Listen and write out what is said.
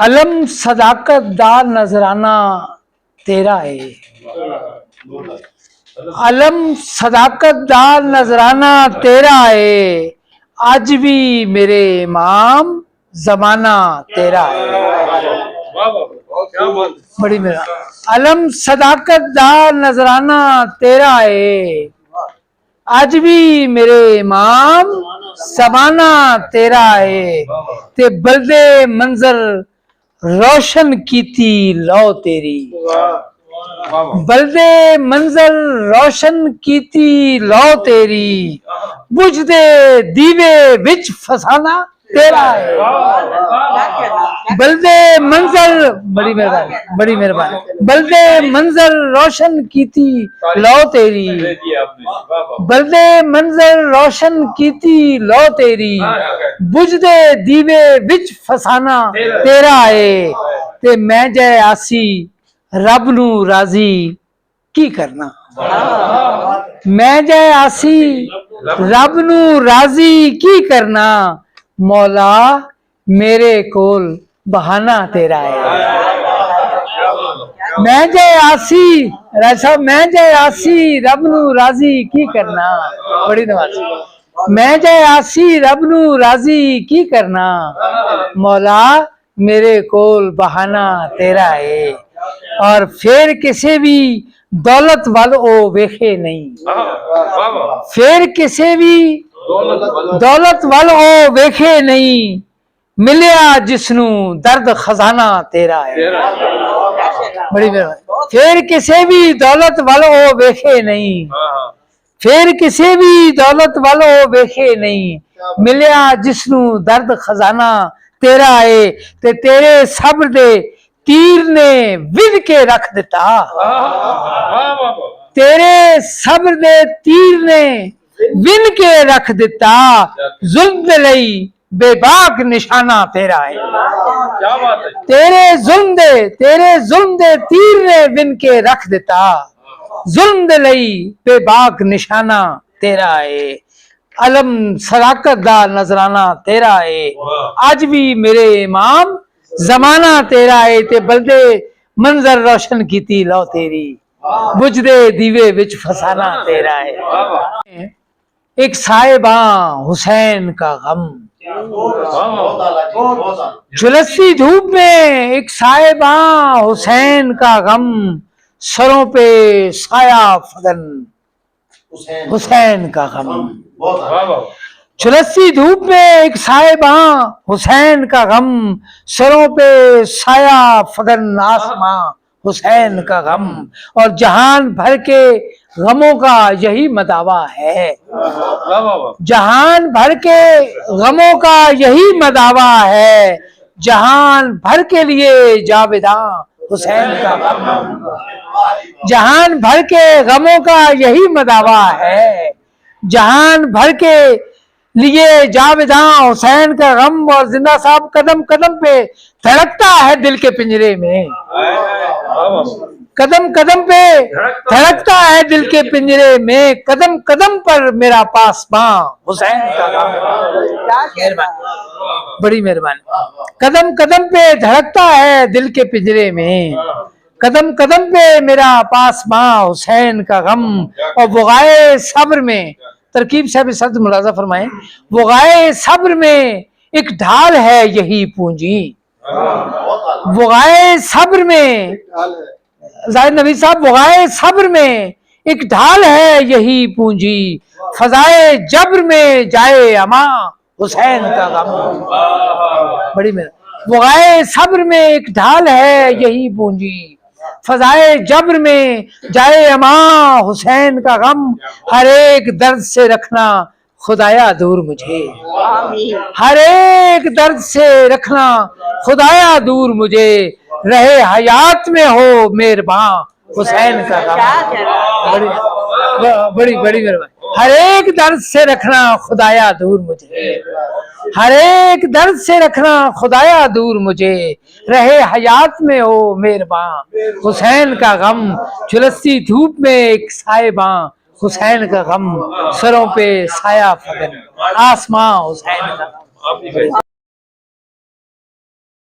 علم صداقت دار نذرانہ تیرا ہے، علم صداقت دار نذرانہ تیرا ہے، آج بھی میرے امام زمانہ تیرا ہے۔ بڑی میرا علم صداقت دار نذرانہ تیرا ہے، آج بھی میرے امام زمانہ تیرا ہے، تے بلدے منظر روشن کیتی لو تیری، بلدے منظر روشن کیتی لو تیری، بجھ دے دیوے وچ فسانا تیرا ہے۔ بلدے منظر بڑی مہربانی بلدے منظر روشن کیتی لو تیری، بلدے منظر روشن کیتی لو تیری، بجھ دے دیوے وچ فسانا تیرا ہے، تے میں جے آسی رب نو راضی کی کرنا، میں جے آسی رب نو راضی کی کرنا، مولا میرے کول بہانہ تیرا ہے۔ میں جے آسی صاحب میں جے آسی رب نو راضی کی کرنا، بڑی نواز میں جے آسی رب نو راضی کی کرنا، مولا میرے کول بہانہ تیرا ہے، اور پھر کسے بھی دولت وال او ویکھے نہیں، پھر کسے بھی دولت وال او ویکھے نہیں، ملیا جسنو درد خزانہ تیرا ہے۔ بڑی مہربانی پھر کسے بھی دولت وال او ویکھے نہیں، پھر کسے بھی دولت وال او ویکھے نہیں، ملیا جسنو درد خزانہ تیرا ہے، تے تیرے صبر دے تیر نے ود کے رکھ دیتا، تیرے صبر دے تیر نے ون کے رکھ دیتا، ظلم دے لئی بے باک نشانہ تیرا ہے۔ تیرے ظلم دے تیر نے ون کے رکھ دیتا، ظلم دے لئی بے باک نشانہ تیرا ہے، علم صداقت دا نذرانہ تیرا ہے، آج بھی میرے امام زمانہ تیرا ہے، تے بلدے منظر روشن کیتی لو تیری، بجھ دے دیوے وچ فسانہ تیرا ہے۔ ایک صاحباں حسین کا غم، جھلسی دھوپ میں ایک صاحباں حسین کا غم، سروں پہ سایہ فگن حسین کا غم، جھلسی دھوپ میں ایک صاحباں حسین کا غم، سروں پہ سایہ فگن آسماں حسین کا غم، اور جہان بھر کے غموں کا یہی مداوا ہے، جہان بھر کے غموں کا یہی مداوا ہے، جہان بھر کے لیے جاویداں حسین کا غم، جہان بھر کے غموں کا یہی مداوا ہے، جہان بھر کے لیے جاویداں حسین کا غم، اور زندہ صاحب قدم قدم پہ دھڑکتا ہے دل کے پنجرے میں، قدم قدم پہ دھڑکتا ہے دل کے پنجرے میں، قدم قدم پر میرا پاسباں حسین کا غم، بڑی مہربانی قدم قدم پہ دھڑکتا ہے دل کے پنجرے میں، قدم قدم پہ میرا پاسباں حسین کا غم، اور وغائے صبر میں ترکیب سے بھی سرد ملاحظہ فرمائیں، وغائے صبر میں ایک ڈھال ہے یہی پونجی، وغائے صبر میں زاہد نبی صاحب وغائے صبر میں ایک ڈھال ہے یہی پونجی، فضائے جبر میں جائے اما حسین کا غم، بڑی میرا وغائے صبر میں ایک ڈھال ہے یہی پونجی، فضائے جبر میں جائے اما حسین کا غم، ہر ایک درد سے رکھنا خدایا دور مجھے، ہر ایک درد سے رکھنا خدایا دور مجھے، رہے حیات میں ہو مہرباں حسین کا غم، بڑی مہربانی ہر ایک درد سے رکھنا خدایا دور مجھے، ہر ایک درد سے رکھنا خدایا دور مجھے، رہے حیات میں ہو مہرباں حسین کا غم، جھلسی دھوپ میں ایک صاحباں حسین کا غم، سروں پہ سایہ فگن آسماں حسین کا غم۔